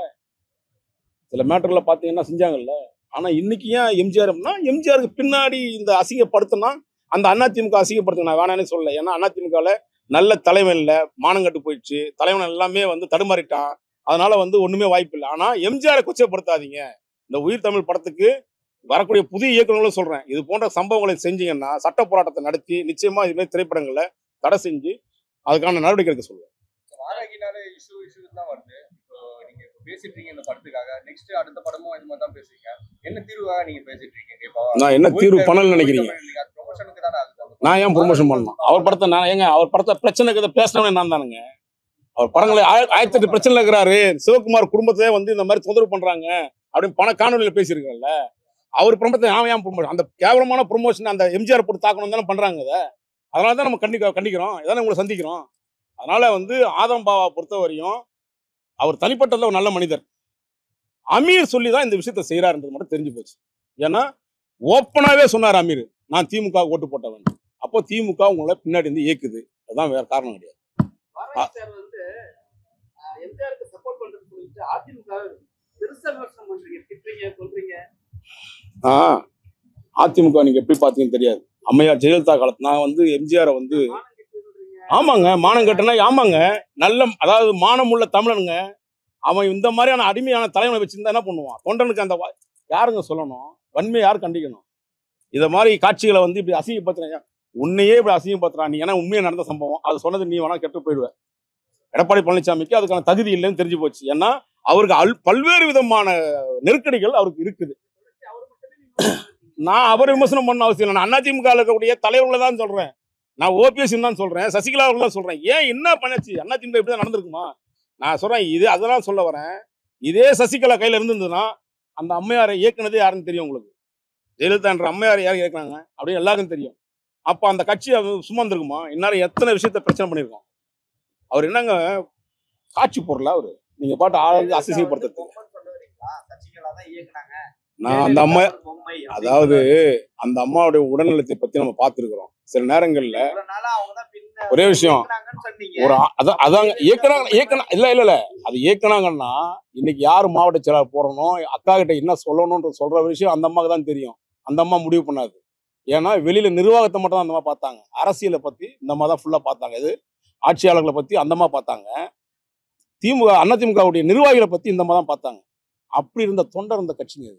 சில மேட்டர்ல பாத்தீங்கன்னா செஞ்சாங்கல்ல. ஆனா இன்னைக்கு ஏன் எம்ஜிஆர் அப்படின்னா, எம்ஜிஆருக்கு பின்னாடி இந்த அசிங்கப்படுத்தினா அந்த அதிமுக அசிங்கப்படுத்த நான் வேணானே சொல்லல. ஏன்னா அதிமுகல நல்ல தலைவன் இல்லை, மானங்கட்டு போயிடுச்சு, தலைவன் எல்லாமே வந்து தடுமாறிட்டான். அதனால வந்து ஒண்ணுமே வாய்ப்பு இல்லை. ஆனா எம்ஜிஆரை கொச்சப்படுத்தாதீங்க. இந்த உயிர் தமிழ் படத்துக்கு வரக்கூடிய புதிய இயக்குநர்களும் சொல்றேன், இது போன்ற சம்பவங்களை செஞ்சீங்கன்னா சட்ட போராட்டத்தை நடத்தி நிச்சயமா இது மாதிரி திரைப்படங்களை தடை செஞ்சு அதுக்கான நடவடிக்கை எடுக்க சொல்லுவேன். பேசிட்டு இருக்கீங்க இந்த படத்துக்காக. நெக்ஸ்ட் அடுத்த படமும் இது மாதிரி தான் பேசுவீங்க. என்ன தீர்வாக நீங்க பேசிட்டு இருக்கீங்க? இப்போ நான் என்ன தீர்வு பண்ணல நினைக்கிறீங்க? ப்ரொமோஷனுக்கு தானே அது. நான் ஏன் ப்ரொமோஷன் பண்ணணும்? அவர் படத்தை நான் ஏங்க, அவர் படத்தை பிரச்சனை பேசினவனே நான் தானுங்க. அவர் படங்களை 1008 பிரச்சனை இருக்கிறாரு. சிவகுமார் குடும்பத்தையே வந்து இந்த மாதிரி தொந்தரவு பண்றாங்க அப்படின்னு பண காணொலியில பேசியிருக்கல. அவர் பிரமத்தை நான் ஏன் ப்ரொமோஷன், அந்த கேவலமான ப்ரொமோஷன் அந்த எம்ஜிஆர் போட்டு தாக்கணும் தானே பண்றாங்க. அதை அதனால தான் நம்ம கண்டிக்கிறோம், இதானே உங்களை சந்திக்கிறோம். அதனால வந்து ஆதம்பாவா பொறுத்த வரையும் அவர் தனிப்பட்டதுல ஒரு நல்ல மனிதர். அமீர் சொல்லி தான் இந்த விஷயத்த செய்யறாருன்றது மட்டும் தெரிஞ்சு போச்சு. ஏன்னா ஓப்பனாவே சொன்னார் அமீர், நான் திமுக ஓட்டு போட்டவன். அப்போ திமுக உங்களை பின்னாடி இருந்து இயக்குது, அதுதான் வேற காரணம் கிடையாது. அதிமுக நீங்க எப்படி பார்த்தீங்கன்னு தெரியாது. அம்மையார் ஜெயலலிதா காலத்து நான் வந்து எம்ஜிஆரை வந்து ஆமாங்க மானம் கட்டுனா ஆமாங்க நல்ல அதாவது மானமுள்ள தமிழனுங்க. அவன் இந்த மாதிரியான அடிமையான தலைவனை வச்சிருந்தா என்ன பண்ணுவான்? தொண்டனுக்கு அந்த யாருங்க சொல்லணும்? வன்மையை யார் கண்டிக்கணும்? இதை மாதிரி காட்சிகளை வந்து இப்படி அசிங்கப்படுத்துறாங்க. உன்னையே இப்படி அசிங்கப்படுத்துறான் நீ. ஏன்னா உண்மையை நடந்த சம்பவம் அது சொன்னது நீ வேணா கெட்டு போயிடுவேன். எடப்பாடி பழனிசாமிக்கு அதுக்கான தகுதி இல்லைன்னு தெரிஞ்சு போச்சு. ஏன்னா அவருக்கு பல்வேறு விதமான நெருக்கடிகள் அவருக்கு இருக்குது. நான் அவரை விமர்சனம் பண்ண அவசியம் இல்லை. நான் அதிமுக இருக்கக்கூடிய தலைவர்களை தான் சொல்றேன். நான் ஓபிஎஸ் தான் சொல்றேன், சசிகலா அவர்கள் சொல்றேன். ஏன் என்ன பண்ணச்சு? அதிமுக இப்படிதான் நடந்திருக்குமா? நான் சொல்றேன் இது அதெல்லாம் சொல்ல வரேன். இதே சசிகலா கையில இருந்ததுன்னா அந்த அம்மையாரை இயக்குனதே யாருன்னு தெரியும் உங்களுக்கு. ஜெயலலிதா என்ற அம்மையார் யார் இயக்குனாங்க அப்படின்னு எல்லாருக்கும் தெரியும். அப்ப அந்த கட்சி அது சும்மா இருந்திருக்குமா? இந்நேரம் எத்தனை விஷயத்த பிரச்சனை பண்ணியிருக்கோம். அவர் என்னங்க காட்சி பொருளா அவரு? நீங்க பாட்டு ஆளுங்க அசிங்கப்படுத்துறது. சசிகலா தான் இயக்குனாங்க. நான் அந்த அம்மா பொம்மை அதாவது அந்த அம்மாவுடைய உடல்நலத்தை பத்தி நம்ம பார்த்திருக்கிறோம். சில நேரங்கள்ல ஒரே விஷயம் ஒரு அதாங்க இல்ல அது இயக்குனாங்கன்னா இன்னைக்கு யாரு மாவட்ட செயலாளர் போடணும், அக்கா கிட்ட என்ன சொல்லணும்ன்ற சொல்ற விஷயம் அந்த அம்மாவுக்கு தான் தெரியும். அந்த அம்மா முடிவு பண்ணாது. ஏன்னா வெளியில நிர்வாகத்தை மட்டும் தான் அந்த அம்மா பார்த்தாங்க. அரசியலை பத்தி இந்த அம்மா தான் ஃபுல்லா பார்த்தாங்க. இது ஆட்சியாளர்களை பத்தி அந்த அம்மா பார்த்தாங்க. அதிமுகவுடைய நிர்வாகிகளை பத்தி இந்த அம்மா தான் பார்த்தாங்க. அப்படி இருந்த தொண்டர் இந்த கட்சிங்க.